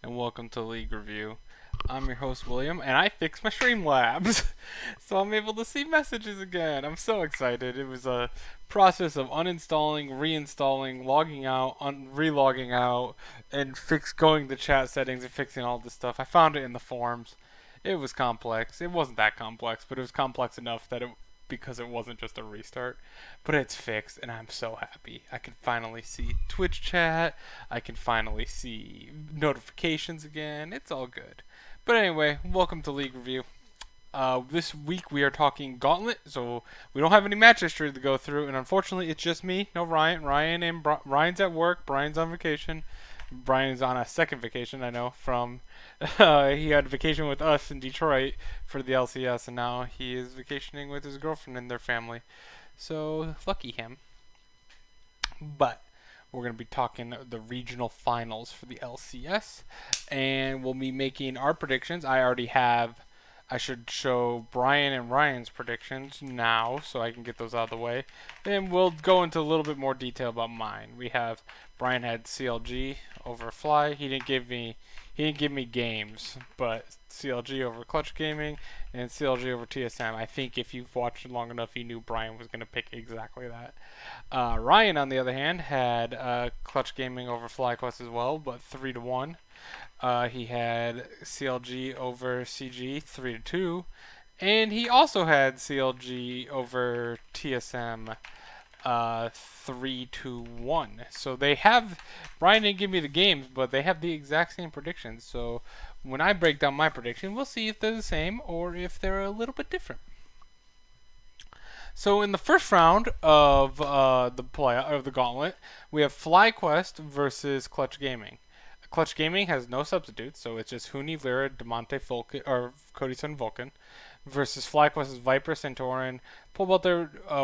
and welcome to League Review. I'm your host, William, and I fixed my Streamlabs, so I'm able to see messages again. I'm so excited. It was a process of uninstalling, reinstalling, logging out, relogging out, and going to chat settings and fixing all this stuff. I found it in the forums. It was complex. It wasn't that complex, but it was complex enough that because it wasn't just a restart. But it's fixed, and I'm so happy. I can finally see Twitch chat. I can finally see notifications again. It's all good. But anyway, welcome to League Review. This week we are talking Gauntlet, so we don't have any match history to go through, and unfortunately it's just me, no Ryan. Ryan's at work. Brian's on vacation. Brian's on a second vacation, I know, from he had vacation with us in Detroit for the LCS, and now he is vacationing with his girlfriend and their family. So lucky him. But we're going to be talking the regional finals for the LCS, and we'll be making our predictions. I should show Brian and Ryan's predictions now so I can get those out of the way. Then we'll go into a little bit more detail about mine. Brian had CLG over Fly. He didn't give me games, but CLG over Clutch Gaming and CLG over TSM. I think if you've watched it long enough, you knew Brian was going to pick exactly that. Ryan, on the other hand, had Clutch Gaming over Fly Quest as well, but 3-1. He had CLG over CG 3-2, and he also had CLG over TSM 3-1. So Brian didn't give me the games, but they have the exact same predictions. So when I break down my prediction, we'll see if they're the same or if they're a little bit different. So in the first round of the Gauntlet, we have Fly Quest versus Clutch Gaming. Clutch Gaming has no substitutes, so it's just Hooni, Lyra, Demonte, Cody Sun, Vulcan, versus Fly Quest's Viper, Centauran, Pole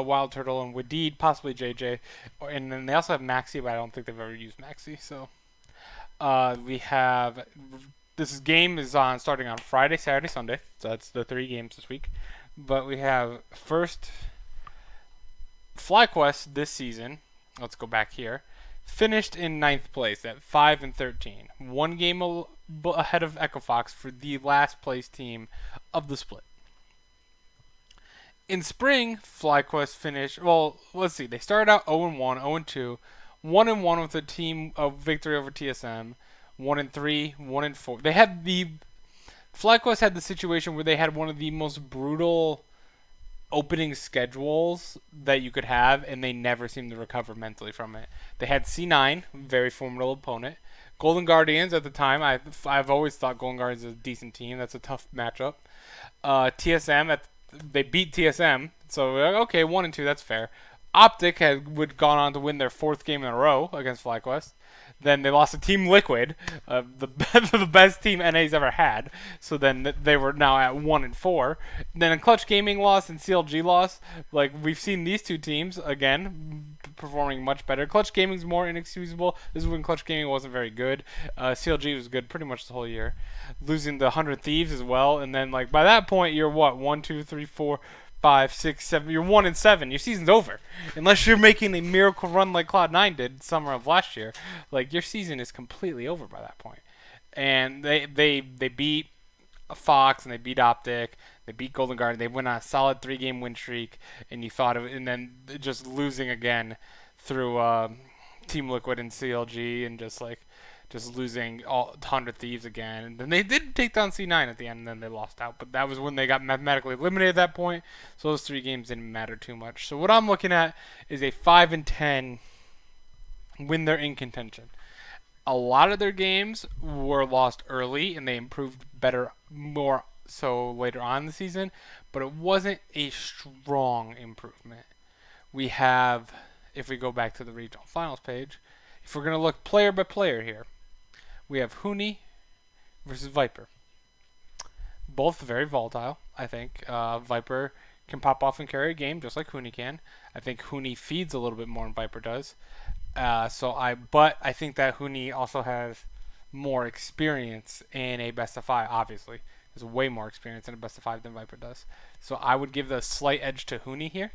Wild Turtle, and Wadid, possibly JJ. And then they also have Maxi, but I don't think they've ever used Maxi. So this game is starting on Friday, Saturday, Sunday. So that's the 3 games this week. But we have first Fly Quest this season. Let's go back here. Finished in 9th place at 5-13. 1 game ahead of Echo Fox for the last place team of the split. In spring, FlyQuest finished. Well, let's see. They started out 0-1, 0-2, 1-1 with a team of victory over TSM, 1-3, 1-4. FlyQuest had the situation where they had one of the most brutal opening schedules that you could have, and they never seemed to recover mentally from it. They had C9, very formidable opponent. Golden Guardians at the time, I've always thought Golden Guardians is a decent team. That's a tough matchup. TSM, they beat TSM, so okay, 1-2, that's fair. Optic would gone on to win their 4th game in a row against FlyQuest. Then they lost to Team Liquid, the best team NA's ever had. So then they were now at 1-4. Then a Clutch Gaming loss and CLG loss. Like, we've seen these two teams again performing much better. Clutch Gaming's more inexcusable. This is when Clutch Gaming wasn't very good. CLG was good pretty much the whole year, losing the 100 Thieves as well. And then like by that point you're what 1, 2, 3, 4. 5, 6, 7. You're 1-7. Your season's over, unless you're making a miracle run like Cloud9 did summer of last year. Like your season is completely over by that point. And they beat Fox and they beat Optic. They beat Golden Guard. They went on a solid 3-game win streak, and you thought of it, and then just losing again through Team Liquid and CLG, and just losing all 100 Thieves again. And then they did take down C9 at the end, and then they lost out. But that was when they got mathematically eliminated at that point. So those 3 games didn't matter too much. So what I'm looking at is a 5-10 when they're in contention. A lot of their games were lost early, and they improved better more so later on in the season. But it wasn't a strong improvement. If we go back to the regional finals page, if we're going to look player by player here, we have Hooni versus Viper. Both very volatile, I think. Viper can pop off and carry a game just like Hooni can. I think Hooni feeds a little bit more than Viper does. But I think that Hooni also has more experience in a best of 5. Obviously, has way more experience in a best of 5 than Viper does. So I would give the slight edge to Hooni here,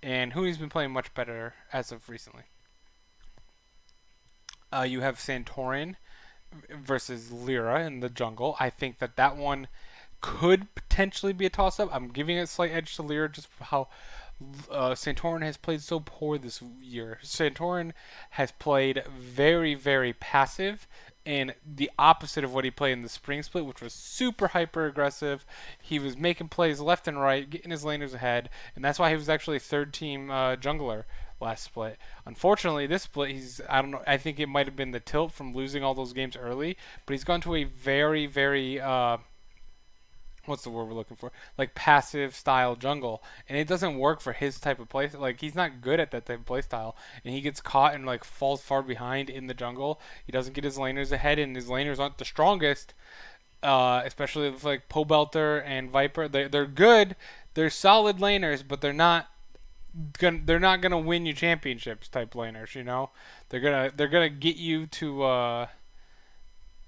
and Hooni's been playing much better as of recently. You have Centauran versus Lyra in the jungle. I think that one could potentially be a toss-up. I'm giving it a slight edge to Lyra just for how Santorin has played so poor this year. Santorin has played very, very passive and the opposite of what he played in the spring split, which was super hyper aggressive. He was making plays left and right, getting his laners ahead, and that's why he was actually third team jungler last split. Unfortunately, this split, I don't know. I think it might have been the tilt from losing all those games early, but he's gone to a very, very what's the word we're looking for? Like passive style jungle, and it doesn't work for his type of play. Like he's not good at that type of play style, and he gets caught and like falls far behind in the jungle. He doesn't get his laners ahead, and his laners aren't the strongest. Especially with like Pobelter and Viper, they're good. They're solid laners, but they're not gonna win you championships type laners. You know, they're gonna get you to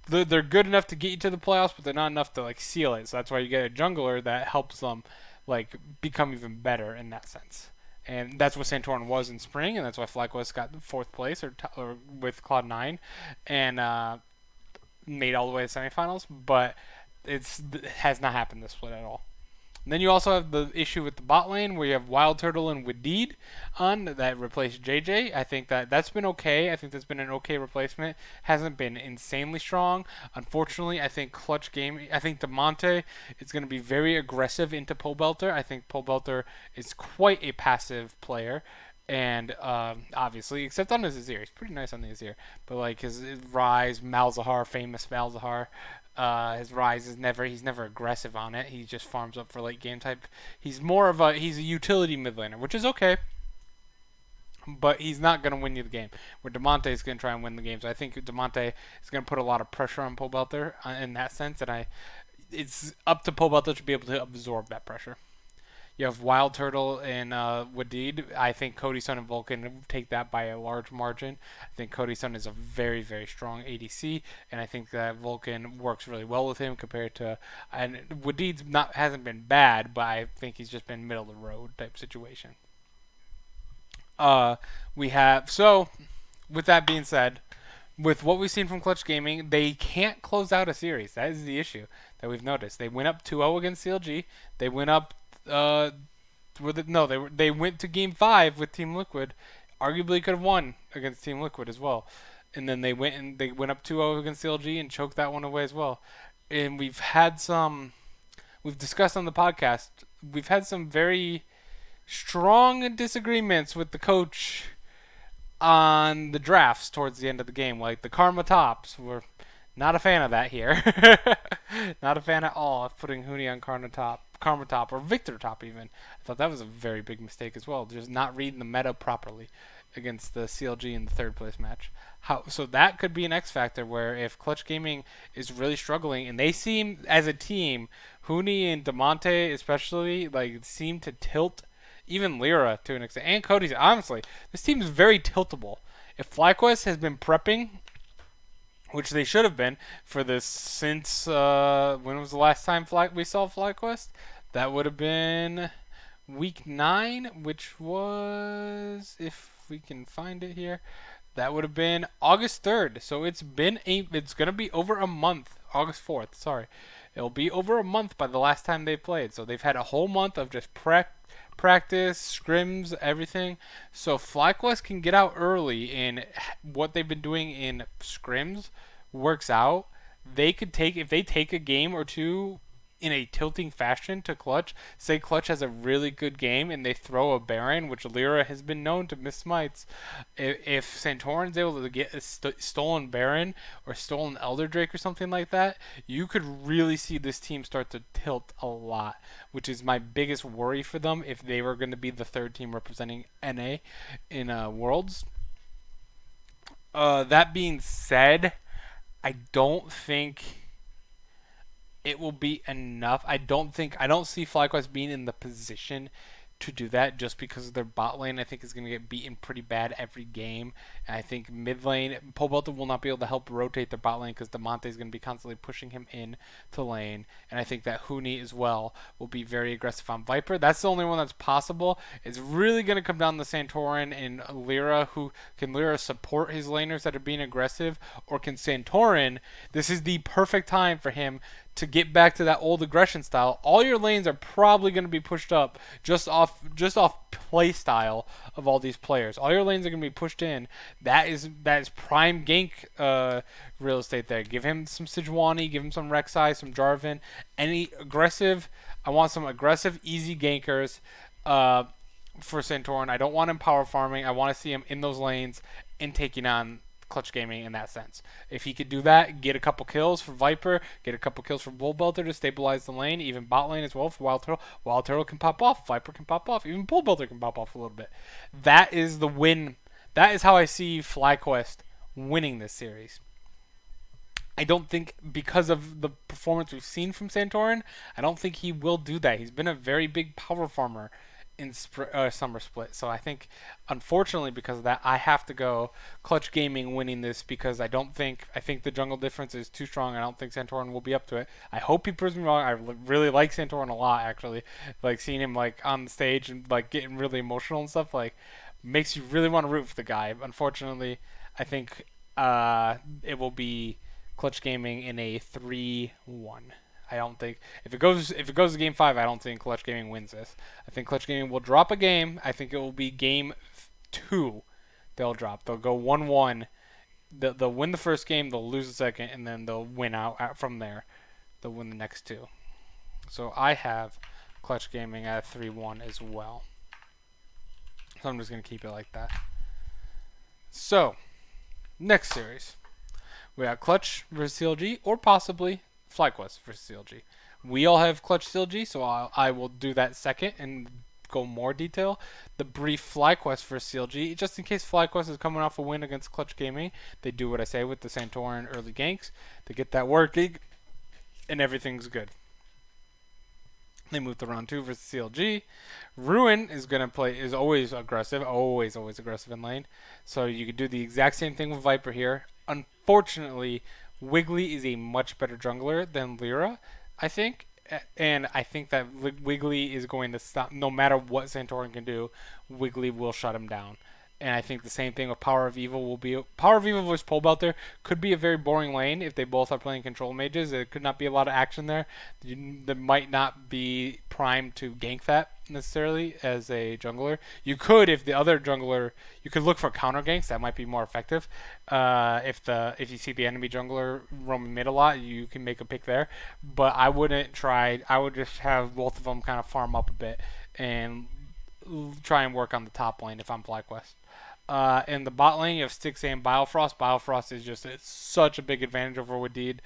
they're good enough to get you to the playoffs, but they're not enough to like seal it. So that's why you get a jungler that helps them like become even better in that sense. And that's what Santorin was in spring, and that's why FlyQuest got fourth place or with Cloud9, and made all the way to semifinals. But it has not happened this split at all. And then you also have the issue with the bot lane where you have Wild Turtle and Wadid on that replaced JJ. I think that's been okay. I think that's been an okay replacement. Hasn't been insanely strong. Unfortunately, I think Demonte is going to be very aggressive into Pobelter. I think Pobelter is quite a passive player. And obviously, except on his Azir, he's pretty nice on the Azir. But like his Rise, Malzahar, famous Malzahar, his Rise is he's never aggressive on it. He just farms up for late game type. He's a utility mid laner, which is okay, but he's not going to win you the game. Where Demonte is going to try and win the game. So I think Demonte is going to put a lot of pressure on Pobelter in that sense, and it's up to Pobelter to be able to absorb that pressure. You have Wild Turtle and Wadid. I think Cody Sun and Vulcan take that by a large margin. I think Cody Sun is a very, very strong ADC, and I think that Vulcan works really well with him compared to. And Wadid's hasn't been bad, but I think he's just been middle of the road type situation. We have so. With that being said, with what we've seen from Clutch Gaming, they can't close out a series. That is the issue that we've noticed. They went up 2-0 against CLG. They went up they went to Game 5 with Team Liquid. Arguably could have won against Team Liquid as well. And then they went up 2-0 against CLG and choked that one away as well. And we've discussed on the podcast, we've had some very strong disagreements with the coach on the drafts towards the end of the game. Like the Karma Tops were not a fan of that here. Not a fan at all of putting Hooni on Karma Top, or Victor Top even. I thought that was a very big mistake as well. Just not reading the meta properly against the CLG in the third place match. So that could be an X factor where if Clutch Gaming is really struggling, and they seem as a team, Hooni and Demonte especially, like seem to tilt even Lyra to an extent, and Cody's. Honestly, this team is very tiltable. If FlyQuest has been prepping, which they should have been for this since when was the last time we saw FlyQuest? That would have been week 9, which was, if we can find it here, that would have been August 3rd. So it's going to be over a month. August 4th, sorry. It'll be over a month by the last time they played. So they've had a whole month of just practice, scrims, everything. So FlyQuest can get out early, and what they've been doing in scrims works out. If they take a game or two in a tilting fashion to Clutch, say Clutch has a really good game and they throw a Baron, which Lyra has been known to miss smites. If Santorin's able to get a stolen Baron or stolen Elder Drake or something like that, you could really see this team start to tilt a lot, which is my biggest worry for them if they were going to be the third team representing NA in Worlds. That being said, I don't think it will be enough. I don't see FlyQuest being in the position to do that just because their bot lane I think is going to get beaten pretty bad every game. And I think mid lane, Pole Belter will not be able to help rotate their bot lane because Demonte is going to be constantly pushing him in to lane. And I think that Hooni as well will be very aggressive on Viper. That's the only one that's possible. It's really going to come down to Santorin and Lyra, who can Lyra support his laners that are being aggressive, or can Santorin, this is the perfect time for him to get back to that old aggression style. All your lanes are probably going to be pushed up just off play style of all these players. All your lanes are going to be pushed in. That is prime gank real estate there. Give him some Sejuani, give him some Rek'Sai, some Jarvan, any aggressive. I want some aggressive, easy gankers for Santorin. I don't want him power farming. I want to see him in those lanes and taking on Clutch Gaming in that sense. If he could do that, get a couple kills for Viper, get a couple kills for Bull Belter to stabilize the lane, even bot lane as well for Wild Turtle. Wild Turtle can pop off, Viper can pop off, even Bull Belter can pop off a little bit. That is the win. That is how I see FlyQuest winning this series. I don't think, because of the performance we've seen from Santorin, I don't think he will do that. He's been a very big power farmer in Summer Split. So I think, unfortunately, because of that, I have to go Clutch Gaming winning this, because I think the jungle difference is too strong. I don't think Santorin will be up to it. I hope he proves me wrong. I really like Santorin a lot, actually. Like, seeing him like on the stage and like getting really emotional and stuff, like, makes you really want to root for the guy. Unfortunately, I think it will be Clutch Gaming in a 3-1. I don't think if it goes to game 5, I don't think Clutch Gaming wins this. I think Clutch Gaming will drop a game. I think it will be game 2. They'll drop. They'll go 1-1. They'll win the first game. They'll lose the second, and then they'll win out from there. They'll win the next 2. So I have Clutch Gaming at 3-1 as well. So I'm just gonna keep it like that. So next series, we got Clutch versus CLG, or possibly FlyQuest versus CLG. We all have Clutch CLG, so I will do that second and go more detail. The brief FlyQuest versus CLG, just in case FlyQuest is coming off a win against Clutch Gaming, they do what I say with the Santorin early ganks. They get that working, and everything's good. They move to round 2 versus CLG. Ruin is always aggressive, always aggressive in lane. So you could do the exact same thing with Viper here. Unfortunately, Wiggly is a much better jungler than Lyra, I think. And I think that Wiggly is going to stop, no matter what Santorin can do, Wiggly will shut him down. And I think the same thing with Power of Evil will be. Power of Evil versus Pole Belter could be a very boring lane if they both are playing control mages. There could not be a lot of action there. There might not be primed to gank that necessarily as a jungler. You could, if the other jungler, you could look for counter ganks. That might be more effective. If you see the enemy jungler roaming mid a lot, you can make a pick there. But I wouldn't try. I would just have both of them kind of farm up a bit and try and work on the top lane if I'm FlyQuest. In the bot lane, you have Stixxay and Biofrost. Biofrost is it's such a big advantage over Wadid,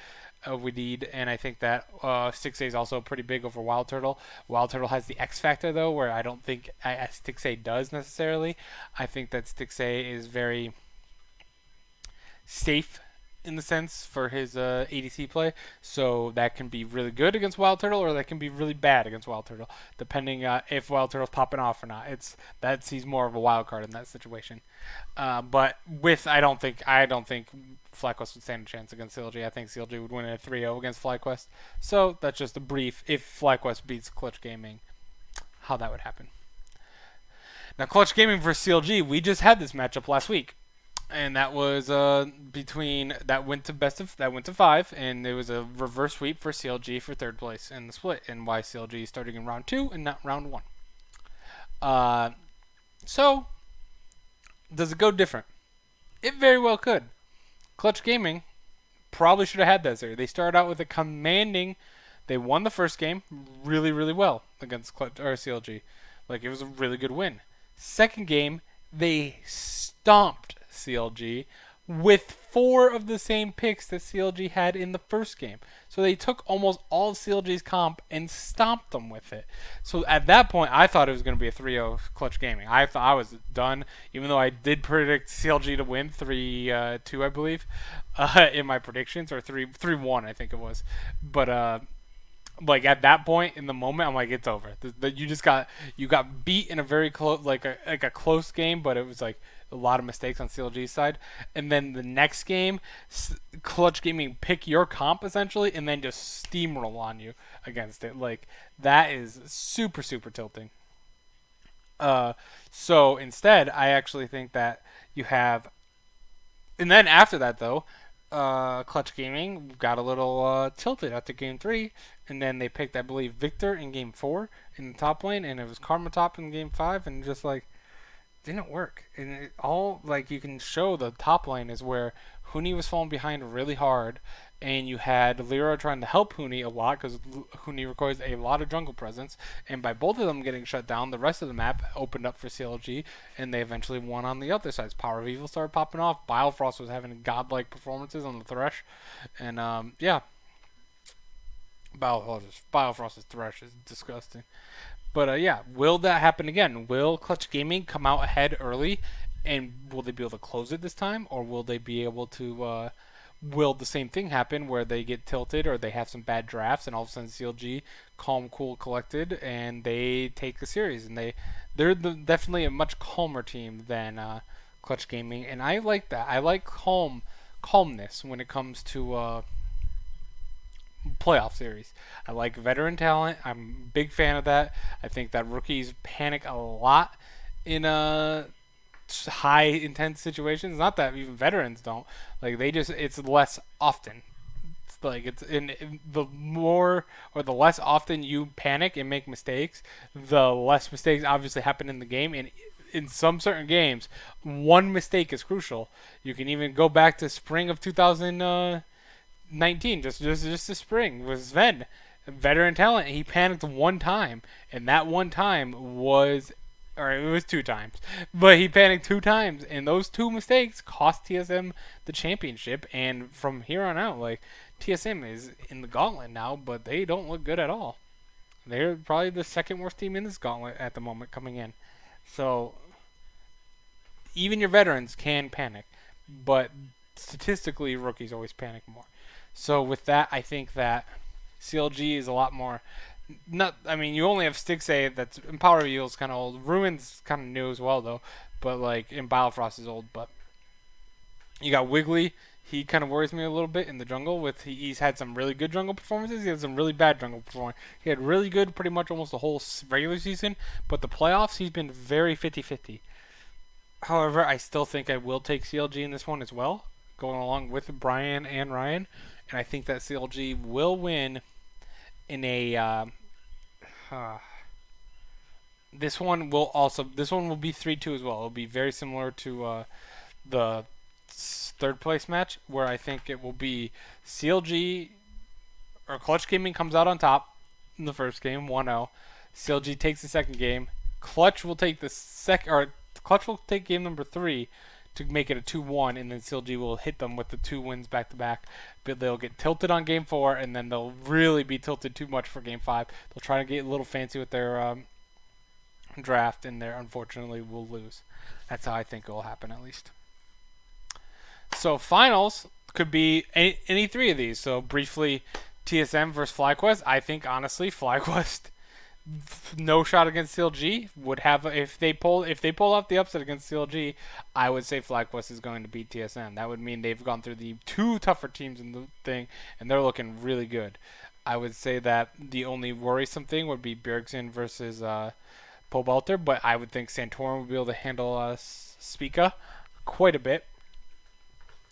and I think that Stixxay is also pretty big over Wild Turtle. Wild Turtle has the X factor though, where I don't think Stixxay does necessarily. I think that Stixxay is very safe in the sense for his ADC play, so that can be really good against Wild Turtle, or that can be really bad against Wild Turtle, depending if Wild Turtle's popping off or not. He's more of a wild card in that situation. But I don't think FlyQuest would stand a chance against CLG. I think CLG would win in a 3-0 against FlyQuest. So that's just a brief, if FlyQuest beats Clutch Gaming, how that would happen. Now, Clutch Gaming versus CLG, we just had this matchup last week. And that was that went to 5, and it was a reverse sweep for CLG for 3rd place in the split, and why CLG is starting in round 2 and not round 1. So does it go different? It very well could. Clutch Gaming probably should have had that series. They started out with a commanding. They won the first game really, really well against CLG. Like, it was a really good win. Second game, they stomped CLG with 4 of the same picks that CLG had in the first game. So they took almost all of CLG's comp and stomped them with it. So at that point, I thought it was going to be a 3-0 Clutch Gaming. I thought I was done, even though I did predict CLG to win 3-2, I believe, in my predictions, or 3-1, I think it was. But Like at that point in the moment, I'm like, it's over. You got beat in a very close, like a close game, but it was like a lot of mistakes on CLG's side. And then the next game, Clutch Gaming pick your comp essentially, and then just steamroll on you against it. Like that is super super tilting. Uh, so instead, I actually think that you have, and then after that though, Clutch Gaming got a little tilted after game three, and then they picked, I believe, Victor in game four in the top lane, and it was Karma top in game five, and just like didn't work. And it all like you can show the top lane is where Hooni was falling behind really hard, and you had Lyra trying to help Hooni a lot because Hooni requires a lot of jungle presence. And by both of them getting shut down, the rest of the map opened up for CLG, and they eventually won on the other side. Power of Evil started popping off. Biofrost was having godlike performances on the Thresh, and yeah, Biofrost's Thresh is disgusting. But yeah, will that happen again? Will Clutch Gaming come out ahead early, and will they be able to close it this time, or will they be able to? Will the same thing happen where they get tilted or they have some bad drafts, and all of a sudden CLG calm, cool, collected, and they take the series, and definitely a much calmer team than Clutch Gaming, and I like that. I like calmness when it comes to playoff series. I like veteran talent. I'm a big fan of that. I think that rookies panic a lot in high intense situations. Not that even veterans don't. Like they just it's less often. It's like it's in the more or the less often you panic and make mistakes, the less mistakes obviously happen in the game. And in some certain games, one mistake is crucial. You can even go back to spring of 2019, just the spring, was Sven, veteran talent. He panicked one time, and that one time was, or it was two times, but he panicked two times, and those two mistakes cost TSM the championship. And from here on out, like TSM is in the Gauntlet now, but they don't look good at all. They're probably the second worst team in this Gauntlet at the moment coming in. So even your veterans can panic, but statistically, rookies always panic more. So with that, I think that CLG is a lot more. Not, I mean, you only have Stixay that's in Power Evil's kind of old. Ruin's kind of new as well though, but like in Biofrost is old. But you got Wiggly. He kind of worries me a little bit in the jungle. He's had some really good jungle performances. He had some really bad jungle performances. He had really good pretty much almost the whole regular season, but the playoffs he's been very 50-50. However, I still think I will take CLG in this one as well, going along with Brian and Ryan, and I think that CLG will win in a. This one will be 3-2 as well. It'll be very similar to the third place match, where I think it will be CLG or Clutch Gaming comes out on top in the first game, 1-0. CLG takes the second game. Clutch will take Clutch will take game number 3 to make it a 2-1, and then CLG will hit them with the 2 wins back to back. But they'll get tilted on game 4, and then they'll really be tilted too much for game 5. They'll try to get a little fancy with their draft, and they unfortunately will lose. That's how I think it will happen, at least. So finals could be any 3 of these. So briefly, TSM versus Fly Quest. I think honestly, Fly Quest no shot against CLG would have if they pull off the upset against CLG. I would say Fly Quest is going to beat TSM. That would mean they've gone through the 2 tougher teams in the thing, and they're looking really good. I would say that the only worrisome thing would be Bjergsen versus Pobalter, but I would think Santorin would be able to handle Spica quite a bit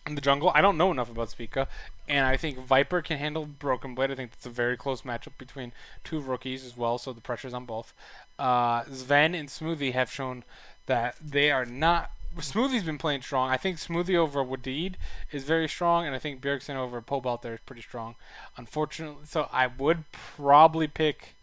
in the jungle. I don't know enough about Spica, and I think Viper can handle Broken Blade. I think it's a very close matchup between 2 rookies as well, so the pressure's on both. Sven and Smoothie have shown that they are not. Smoothie's been playing strong. I think Smoothie over Wadid is very strong, and I think Bjergsen over Pobalter is pretty strong. Unfortunately, so I would probably pick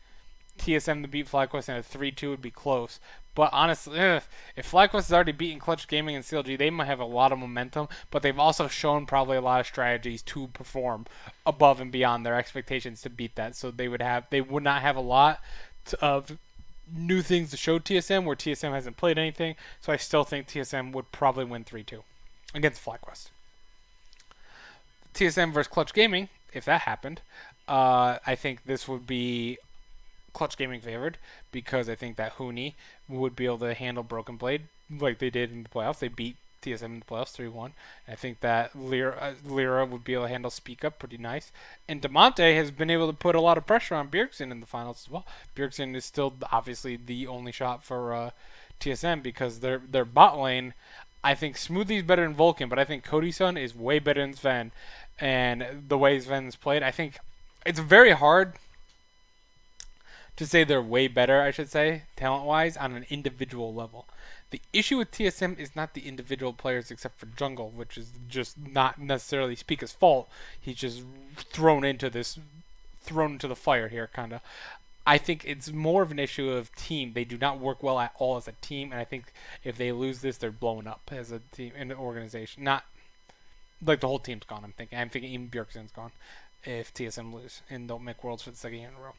TSM to beat FlyQuest, and a 3-2 would be close. But honestly, if FlyQuest has already beaten Clutch Gaming and CLG, they might have a lot of momentum, but they've also shown probably a lot of strategies to perform above and beyond their expectations to beat that. So they would not have a lot of new things to show TSM, where TSM hasn't played anything. So I still think TSM would probably win 3-2 against FlyQuest. TSM versus Clutch Gaming. if that happened, I think this would be Clutch Gaming favored because I think that Hooni would be able to handle Broken Blade like they did in the playoffs. They beat TSM in the playoffs 3-1. I think that Lyra would be able to handle Speak Up pretty nice. And Demonte has been able to put a lot of pressure on Bjergsen in the finals as well. Bjergsen is still obviously the only shot for TSM because their bot lane, I think Smoothie's better than Vulcan, but I think Cody Sun is way better than Sven. And the way Sven's played, I think it's very hard to say they're way better, I should say, talent-wise, on an individual level. The issue with TSM is not the individual players except for Jungle, which is just not necessarily Speaker's fault. He's just thrown into the fire here, kind of. I think it's more of an issue of team. They do not work well at all as a team, and I think if they lose this, they're blowing up as a team in an organization. Not like the whole team's gone. I'm thinking even Bjergsen's gone if TSM lose and don't make Worlds for the second year in a row.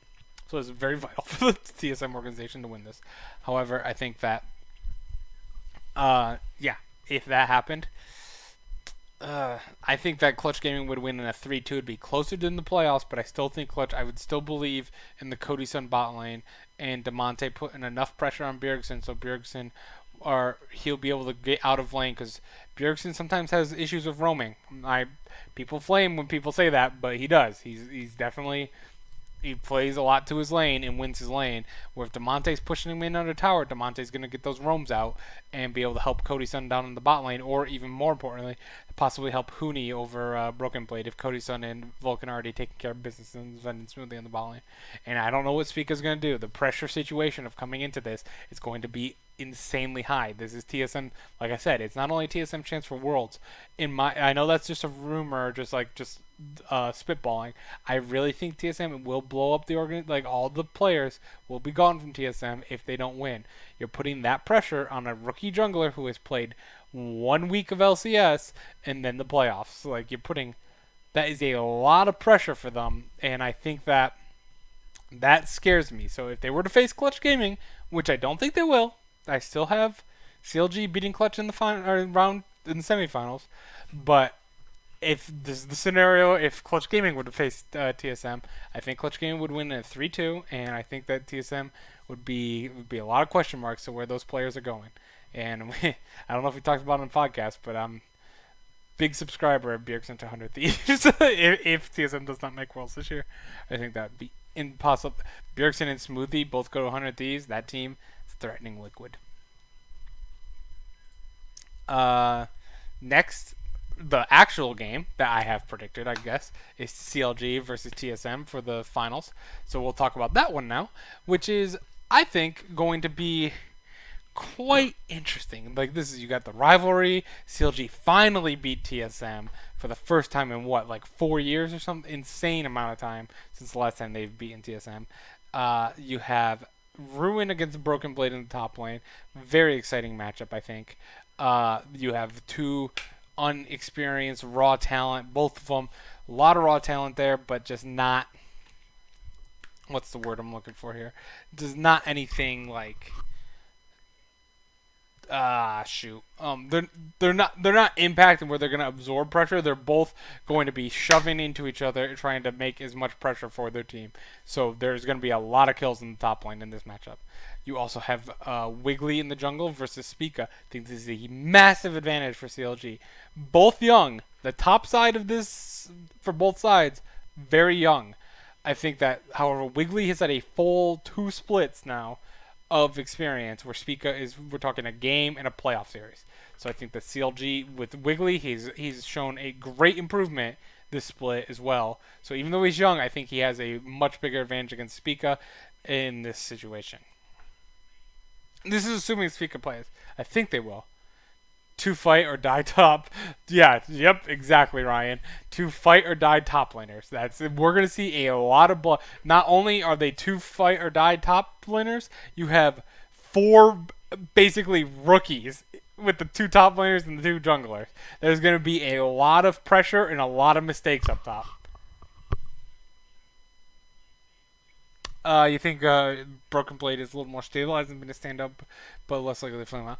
So it's very vital for the TSM organization to win this. However, I think that, if that happened, I think that Clutch Gaming would win in a 3-2. It'd be closer than the playoffs, but I still think Clutch, I would still believe in the Cody Sun bot lane and Demonte putting enough pressure on Bjergsen so Bjergsen, or he'll be able to get out of lane because Bjergsen sometimes has issues with roaming. People flame when people say that, but he does. He's definitely. He plays a lot to his lane and wins his lane. Where if Demonte's pushing him in under tower, Demonte's going to get those roams out and be able to help Cody Sun down in the bot lane, or even more importantly, possibly help Hooni over Broken Blade if Cody Sun and Vulcan are already taking care of business and vending smoothly on the bot lane. And I don't know what Speaker's going to do. The pressure situation of coming into this is going to be insanely high. This is TSM, like I said, it's not only TSM chance for Worlds. I know that's just a rumor, just spitballing. I really think TSM will blow up the all the players will be gone from TSM if they don't win. You're putting that pressure on a rookie jungler who has played 1 week of LCS and then the playoffs. That is a lot of pressure for them, and I think that scares me. So if they were to face Clutch Gaming, which I don't think they will, I still have CLG beating Clutch in the round in the semifinals, but if this is the scenario, if Clutch Gaming would have faced TSM, I think Clutch Gaming would win at 3-2, and I think that TSM would be a lot of question marks to where those players are going. And I don't know if we talked about it on the podcast, but I'm big subscriber of Bjergsen to 100 Thieves. if TSM does not make Worlds this year, I think that would be impossible. Bjergsen and Smoothie both go to 100 Thieves. That team is threatening Liquid. Next, the actual game that I have predicted, I guess, is CLG versus TSM for the finals. So we'll talk about that one now, which is, I think, going to be quite interesting. You got the rivalry. CLG finally beat TSM for the first time in 4 years or something? Insane amount of time since the last time they've beaten TSM. You have Ruin against Broken Blade in the top lane. Very exciting matchup, I think. You have two unexperienced raw talent, both of them. A lot of raw talent there, but just not. What's the word I'm looking for here? Just not anything like. They're not impacting where they're going to absorb pressure. They're both going to be shoving into each other, trying to make as much pressure for their team. So there's going to be a lot of kills in the top lane in this matchup. You also have Wiggly in the jungle versus Spica. I think this is a massive advantage for CLG. Both young. The top side of this, for both sides, very young. I think that, however, Wiggly has had a full 2 splits now of experience, where Spica we're talking a game and a playoff series. So I think that CLG with Wiggly, he's shown a great improvement this split as well. So even though he's young, I think he has a much bigger advantage against Spica in this situation. This is assuming Spica plays. I think they will. 2 fight or die top. Yeah, yep, exactly, Ryan. 2 fight or die top laners. We're gonna see a lot of blood. Not only are they 2 fight or die top laners, you have 4 basically rookies with the 2 top laners and the 2 junglers. There's gonna be a lot of pressure and a lot of mistakes up top. You think Broken Blade is a little more stable, hasn't been a stand up, but less likely to flame out.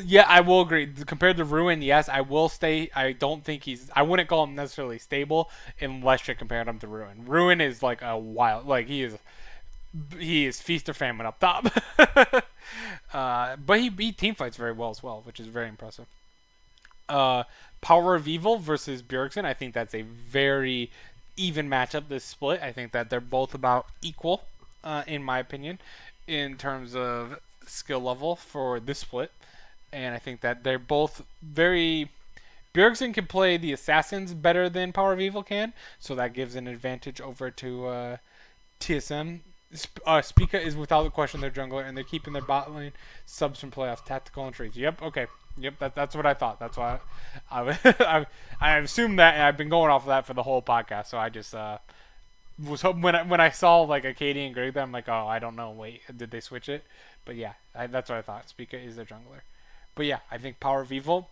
Yeah, I will agree. Compared to Ruin, yes, I will stay. I don't think he's. I wouldn't call him necessarily stable unless you compared him to Ruin. Ruin is like a wild. Like he is feast or famine up top. But he team fights very well as well, which is very impressive. Uh, Power of Evil versus Bjergsen. I think that's a very even matchup. This split, I think that they're both about equal, in my opinion, in terms of skill level for this split. And I think that they're both very. Bjergsen can play the assassins better than Power of Evil can, so that gives an advantage over to TSM. Spica is without a question their jungler, and they're keeping their bot lane subs from playoffs, tactical and trees. Yep, okay. Yep, that's what I thought. That's why I assumed that, and I've been going off of that for the whole podcast. So I just was hoping when I saw like Acadia and Greg, I'm like, oh, I don't know. Wait, did they switch it? But yeah, that's what I thought. Spica is their jungler. But yeah, I think Power of Evil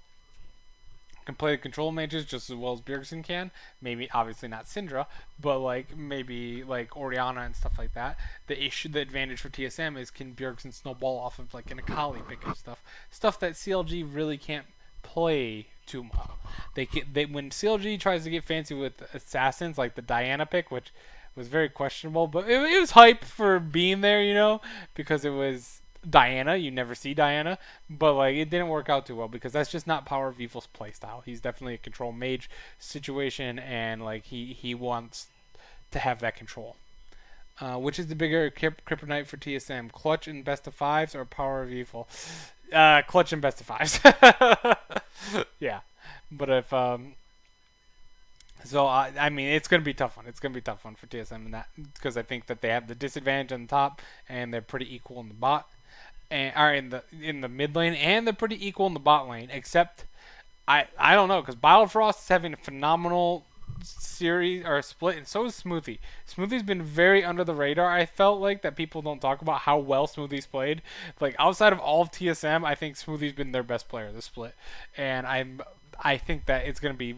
can play the control mages just as well as Bjergsen can. Maybe obviously not Syndra, but like maybe like Oriana and stuff like that. The advantage for TSM is can Bjergsen snowball off of like an Akali pick and stuff that CLG really can't play too much. They when CLG tries to get fancy with assassins like the Diana pick, which was very questionable, but it was hype for being there, because it was Diana. You never see Diana, but like it didn't work out too well because that's just not Power of Evil's playstyle. He's definitely a control mage situation, and like he wants to have that control. Which is the bigger kryptonite for TSM? Clutch and best of fives or Power of Evil? Clutch and best of fives. Yeah, but if so I mean, it's gonna be a tough one. It's gonna be a tough one for TSM in that because I think that they have the disadvantage on the top and they're pretty equal in the bot and are in the mid lane, and they're pretty equal in the bot lane. Except I don't know because Biofrost is having a phenomenal series or split, and so is Smoothie. Smoothie's been very under the radar. I felt like that people don't talk about how well Smoothie's played. Like outside of all of TSM, I think Smoothie's been their best player this split, and I think that it's going to be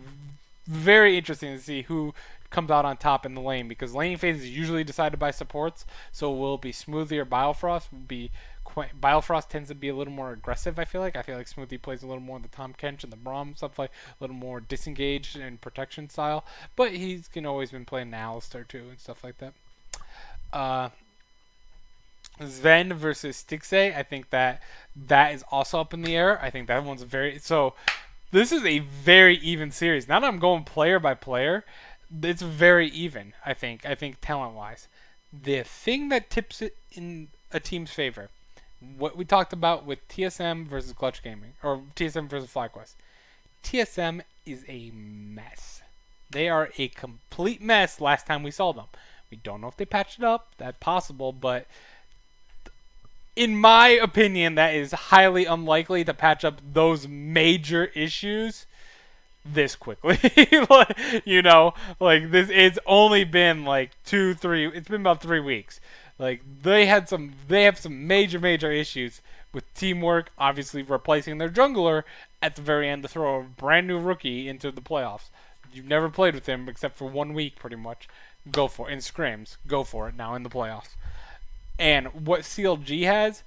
very interesting to see who comes out on top in the lane because laning phase is usually decided by supports. So will it be Smoothie or Biofrost? Will be Biofrost tends to be a little more aggressive. I feel like Smoothie plays a little more the Tom Kench and the Braum stuff, like a little more disengaged and protection style. But he's always been playing Alistar too and stuff like that. Uh, Sven versus Stixxay, I think that is also up in the air. I think that one's very so. This is a very even series. Now that I'm going player by player, it's very even. I think talent wise, the thing that tips it in a team's favor, what we talked about with TSM versus Clutch Gaming or TSM versus FlyQuest. TSM is a mess. They are a complete mess. Last time we saw them, we don't know if they patched it up. That's possible, but in my opinion, that is highly unlikely to patch up those major issues this quickly. Like this, it's only been like 2-3. It's been about 3 weeks. Like they have some major issues with teamwork. Obviously, replacing their jungler at the very end to throw a brand new rookie into the playoffs. You've never played with him except for 1 week, pretty much. Go for it in scrims. Go for it now in the playoffs. And what CLG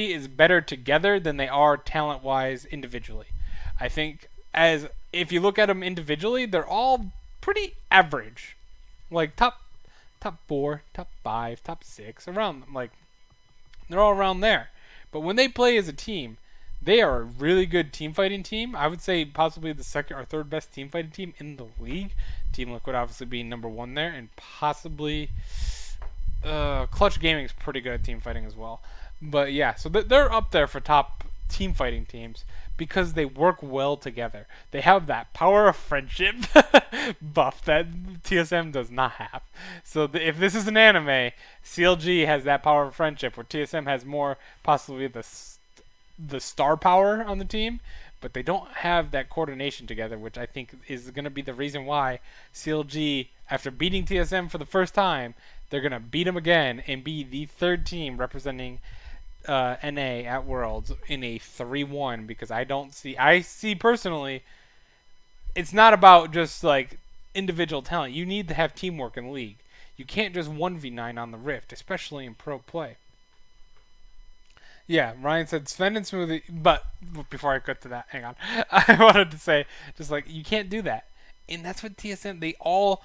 is better together than they are talent-wise individually. I think as if you look at them individually, they're all pretty average, like top 4, top 5, top 6, around like they're all around there. But when they play as a team, they are a really good team fighting team. I would say possibly the second or third best team fighting team in the league. Team Liquid obviously being number 1 there, and possibly. Clutch Gaming is pretty good at team fighting as well. But yeah, so they're up there for top team fighting teams because they work well together. They have that power of friendship buff that TSM does not have. So if this is an anime, CLG has that power of friendship where TSM has more possibly the star power on the team, but they don't have that coordination together, which I think is going to be the reason why CLG, after beating TSM for the first time, they're going to beat them again and be the third team representing NA at Worlds in a 3-1 because I see personally, it's not about just like individual talent. You need to have teamwork in the league. You can't just 1v9 on the Rift, especially in pro play. Yeah, Ryan said Sven and Smoothie, but before I get to that, hang on. I wanted to say, just like, you can't do that. And that's what TSM, they all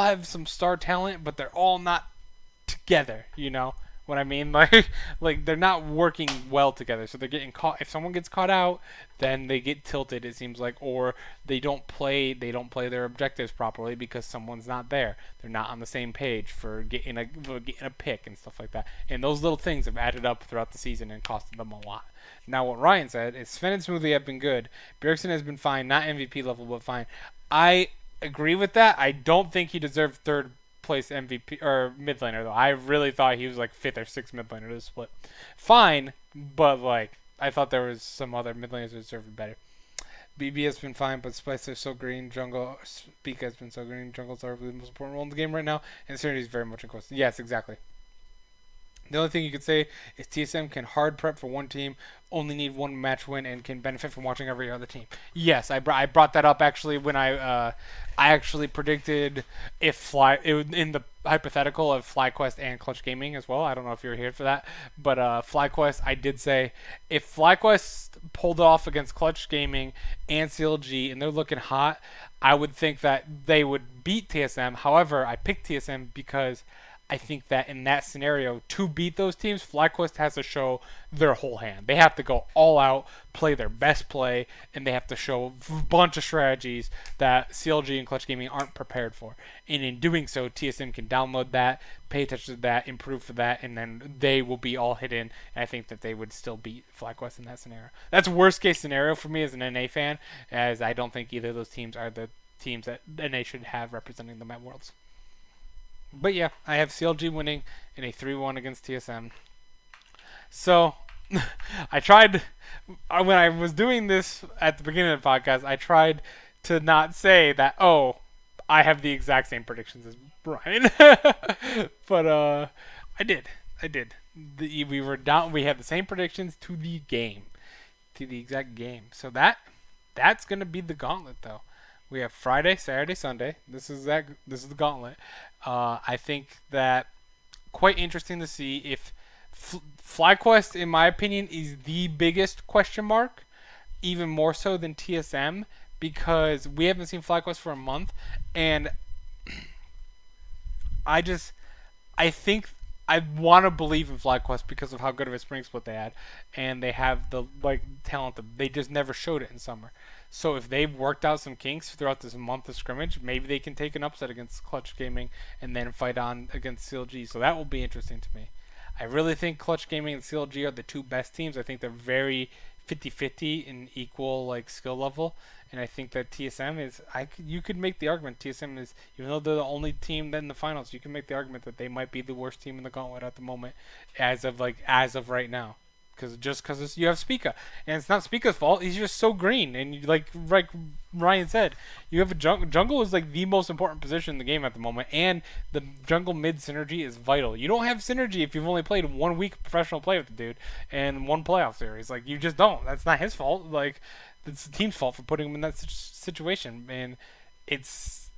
have some star talent, but they're all not together, you know what I mean? Like they're not working well together. So they're getting caught. If someone gets caught out, then they get tilted, it seems like, or they don't play their objectives properly because someone's not there. They're not on the same page for getting a pick and stuff like that. And those little things have added up throughout the season and costed them a lot. Now what Ryan said is Sven and Smoothie have been good. Bjergsen has been fine, not MVP level, but fine. I agree with that. I don't think he deserved third place MVP or mid laner though. I really thought he was like fifth or sixth mid laner to the split. Fine, but like I thought there was some other mid laners that deserved better. BB has been fine, but Spice is so green. Jungle Speak has been so green. Jungle's arguably the most important role in the game right now, and Synergy is very much in question. Yes, exactly. The only thing you could say is TSM can hard prep for one team, only need one match win, and can benefit from watching every other team. Yes, I brought that up actually when I actually predicted if in the hypothetical of FlyQuest and Clutch Gaming as well. I don't know if you were here for that, but FlyQuest, I did say if FlyQuest pulled off against Clutch Gaming and CLG and they're looking hot, I would think that they would beat TSM. However, I picked TSM because I think that in that scenario, to beat those teams, FlyQuest has to show their whole hand. They have to go all out, play their best play, and they have to show a bunch of strategies that CLG and Clutch Gaming aren't prepared for. And in doing so, TSM can download that, pay attention to that, improve for that, and then they will be all hit in. And I think that they would still beat FlyQuest in that scenario. That's worst case scenario for me as an NA fan, as I don't think either of those teams are the teams that NA should have representing them at Worlds. But yeah, I have CLG winning in a 3-1 against TSM. So, I tried, when I was doing this at the beginning of the podcast, I tried to not say that, oh, I have the exact same predictions as Brian. But I did. We were down. We had the same predictions to the game. To the exact game. So that's going to be the gauntlet, though. We have Friday, Saturday, Sunday. This is the gauntlet. I think that quite interesting to see if FlyQuest, in my opinion, is the biggest question mark, even more so than TSM, because we haven't seen FlyQuest for a month, and I think I want to believe in FlyQuest because of how good of a spring split they had, and they have the talent. They just never showed it in summer. So if they've worked out some kinks throughout this month of scrimmage, maybe they can take an upset against Clutch Gaming and then fight on against CLG. So that will be interesting to me. I really think Clutch Gaming and CLG are the two best teams. I think they're very 50-50 in equal skill level, and I think that TSM is. You could make the argument TSM is, even though they're the only team in the finals, you can make the argument that they might be the worst team in the gauntlet at the moment, as of right now. Because you have Spica, and it's not Spica's fault. He's just so green, and like Ryan said, you have a jungle is like the most important position in the game at the moment, and the jungle mid synergy is vital. You don't have synergy if you've only played 1 week of professional play with the dude and one playoff series. Like you just don't. That's not his fault. Like it's the team's fault for putting him in that situation, and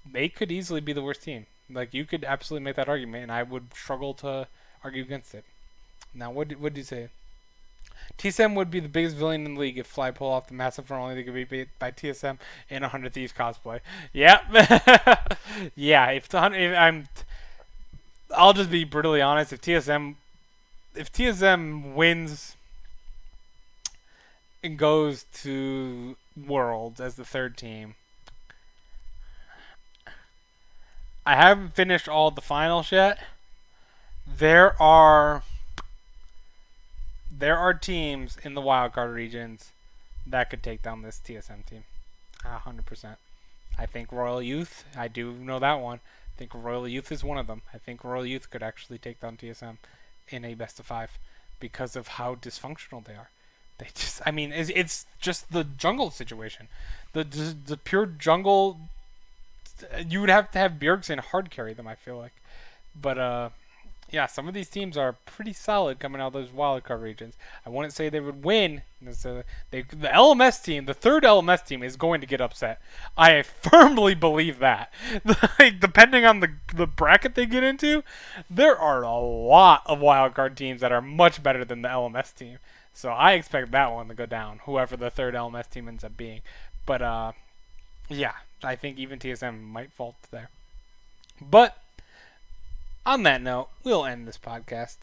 they could easily be the worst team. Like you could absolutely make that argument, and I would struggle to argue against it. Now, what did you say? TSM would be the biggest villain in the league if Fly pull off the massive front only they could be beat by TSM in 100 Thieves cosplay. Yep. Yeah, I'll just be brutally honest. If TSM wins and goes to Worlds as the third team, I haven't finished all the finals yet. There are teams in the wildcard regions that could take down this TSM team. 100%. I think Royal Youth, I do know that one. I think Royal Youth is one of them. I think Royal Youth could actually take down TSM in a best of 5 because of how dysfunctional they are. It's just the jungle situation. The pure jungle, you would have to have Bjergsen hard carry them, I feel like. But Yeah, some of these teams are pretty solid coming out of those wildcard regions. I wouldn't say they would win. The LMS team, the third LMS team, is going to get upset. I firmly believe that. Like, depending on the bracket they get into, there are a lot of wildcard teams that are much better than the LMS team. So I expect that one to go down, whoever the third LMS team ends up being. But yeah, I think even TSM might fall there. But on that note, we'll end this podcast.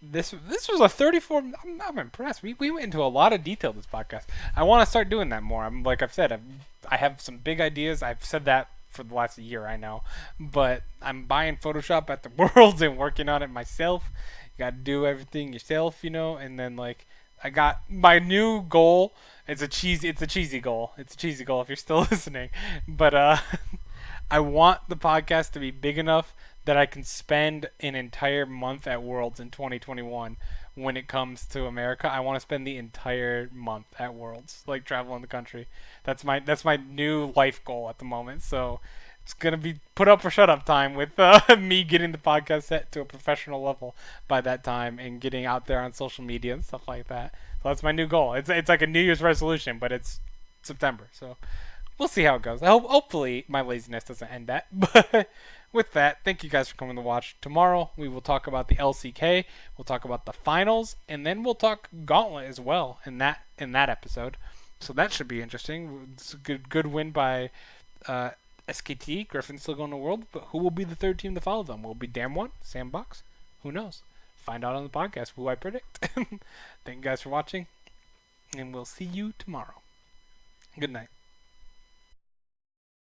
This was a 34. I'm impressed. We went into a lot of detail this podcast. I want to start doing that more. I'm like I've said, I have some big ideas. I've said that for the last year, I know, but I'm buying Photoshop at the Worlds and working on it myself. You got to do everything yourself, and then like I got my new goal. It's a cheesy goal. It's a cheesy goal if you're still listening, but I want the podcast to be big enough that I can spend an entire month at Worlds in 2021 when it comes to America. I want to spend the entire month at Worlds, like traveling the country. That's my new life goal at the moment. So it's gonna be put up or shut up time with me getting the podcast set to a professional level by that time and getting out there on social media and stuff like that. So that's my new goal. It's like a New Year's resolution, but it's September. So we'll see how it goes. Hopefully my laziness doesn't end that. But with that, thank you guys for coming to watch. Tomorrow we will talk about the LCK. We'll talk about the finals, and then we'll talk Gauntlet as well in that episode. So that should be interesting. It's a good win by SKT. Griffin's still going to World, but who will be the third team to follow them? Will it be Damwon, Sandbox? Who knows? Find out on the podcast who I predict. Thank you guys for watching, and we'll see you tomorrow. Good night.